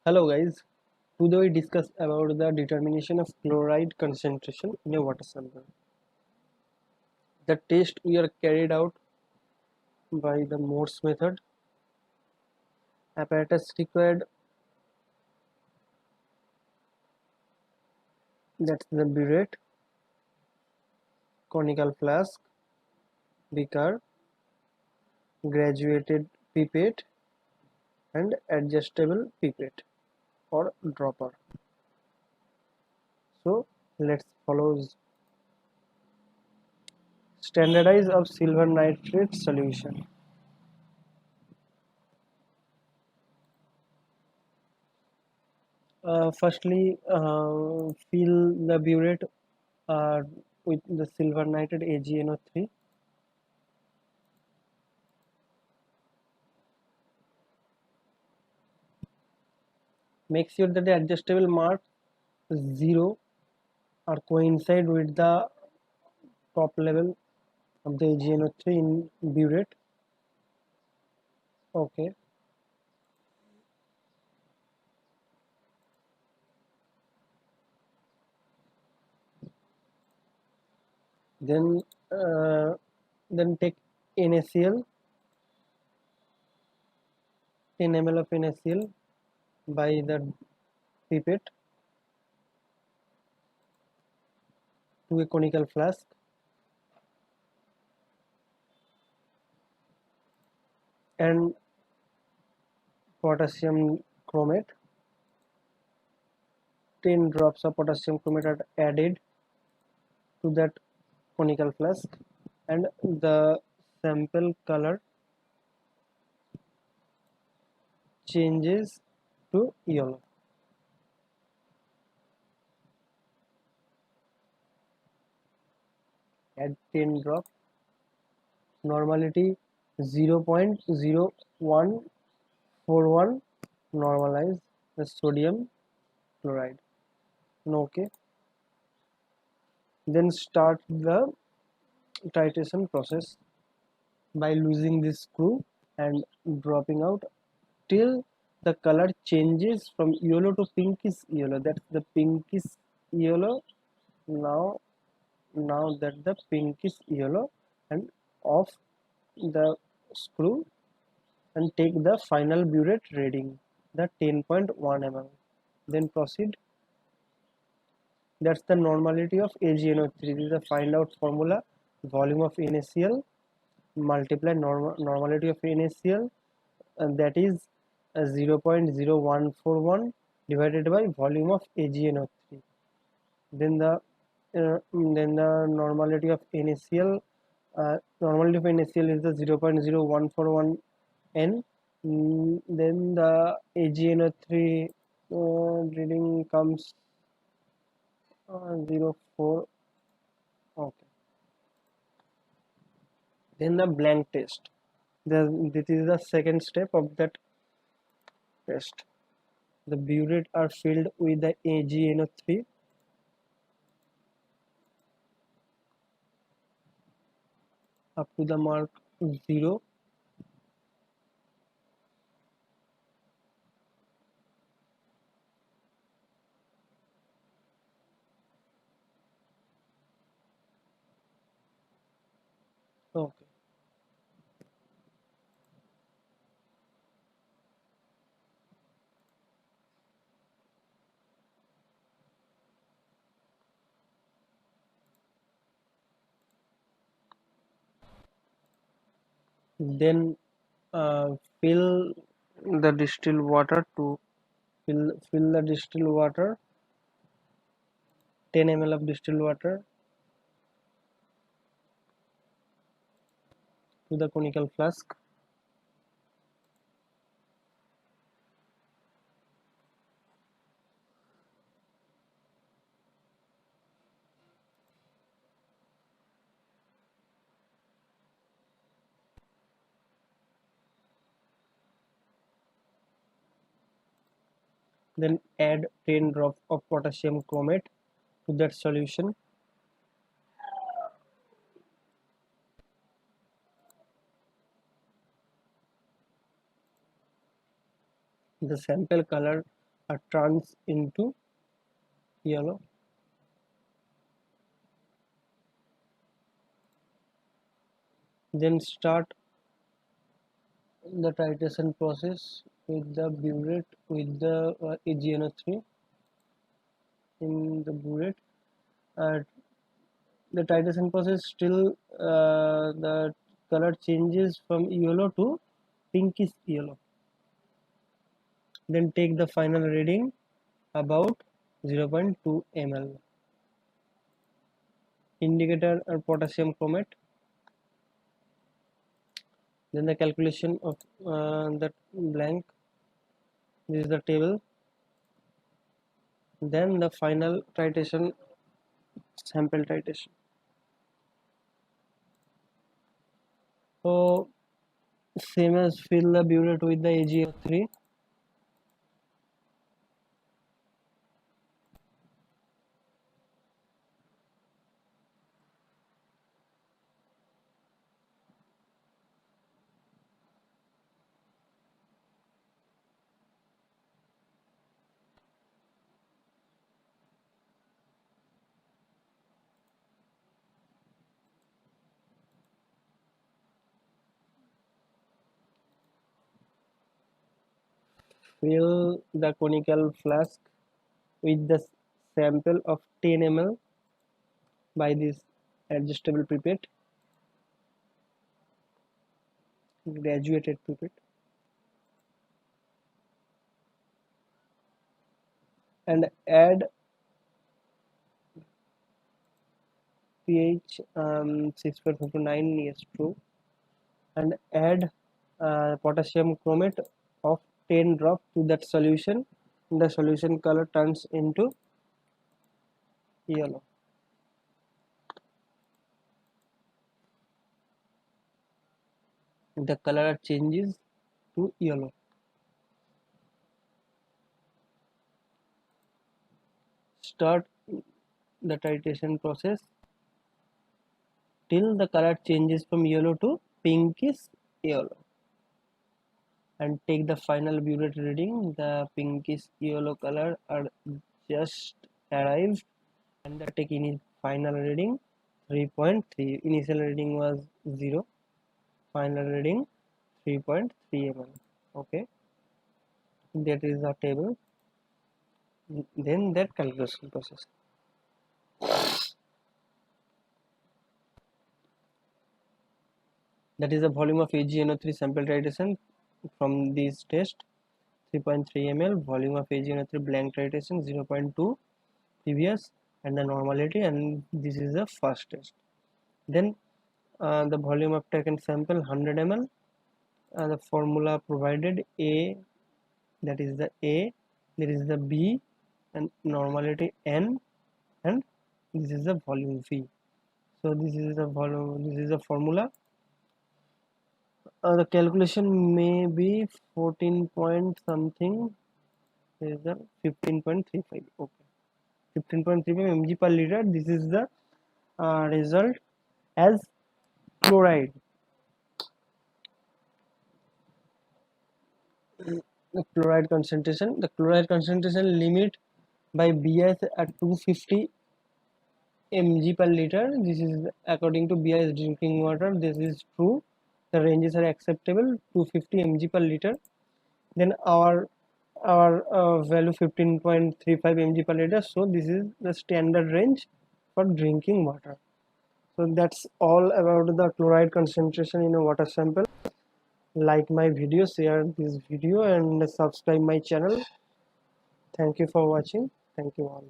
Hello guys, today we discuss about the determination of chloride concentration in a water sample. The test we are carried out by the Morse method. Apparatus required, that's the burette, conical flask, beaker, graduated pipette and adjustable pipette or dropper. So let's follow standardize of silver nitrate solution. Firstly, fill the burette with the silver nitrate AgNO3. Make sure that the adjustable mark 0 are coincide with the top level of the AgNO3 in burette. Okay. Then take NaCl, 10 ml of NaCl by the pipette to a conical flask. And potassium chromate, 10 drops of potassium chromate are added to that conical flask and the sample color changes to yellow. Add 10 drops. Normality 0.0141. Normalize the sodium chloride. Okay. Then start the titration process by losing this screw and dropping out till the color changes from yellow to pinkish yellow. That's the pinkish yellow. Now that the pinkish yellow, and off the screw and take the final burette reading, the 10.1 ml. Then proceed. That's the normality of AgNO3. This is the find out formula. Volume of NaCl multiply normality of NaCl, and that is 0.0141 divided by volume of AgNO3. Then the normality of NaCl is the 0.0141 n. Then the AgNO3 reading comes 0.4. Okay. Then the blank test. This is the second step of that test. The burette are filled with the AgNO3 up to the mark 0. Okay. Then fill the distilled water to fill the distilled water, 10 ml of distilled water to the conical flask. Then add 10 drops of potassium chromate to that solution. The sample color turns into yellow. Then start the titration process with the burette with the AgNO3 in the burette. The titration process still the color changes from yellow to pinkish yellow. Then take the final reading about 0.2 ml. Indicator or potassium chromate. Then the calculation of that blank. This is the table. Then the final titration, sample titration. So same as fill the burette with the AgO3. Fill the conical flask with the sample of 10 ml by this adjustable pipette, graduated pipette, and add pH 6.59, yes, true, and add potassium chromate of 10 drops to that solution. The solution color turns into yellow. The color changes to yellow. Start the titration process till the color changes from yellow to pinkish yellow, and take the final burette reading. The pinkish yellow color are just arrived, and the take final reading 3.3. Initial reading was 0, final reading 3.3 ml. Okay, that is the table. Then that calculation process. That is the volume of AgNO3 sample titration from this test 3.3 ml, volume of AgNO3 blank titration 0.2 previous, and the normality, and this is the first test. Then the volume of taken sample 100 ml, the formula provided A, that is the A, there is the B, and normality N, and this is the volume V. So this is the volume, this is the formula. The calculation may be 14 point something, is the 15.35. okay, 15.35 mg per liter. This is the result as chloride. The chloride concentration limit by BIS at 250 mg per liter. This is according to BIS drinking water. This is true. The ranges are acceptable, 250 mg per liter. Then our value 15.35 mg per liter. So this is the standard range for drinking water. So that's all about the chloride concentration in a water sample. Like my video, share this video, and subscribe my channel. Thank you for watching. Thank you all.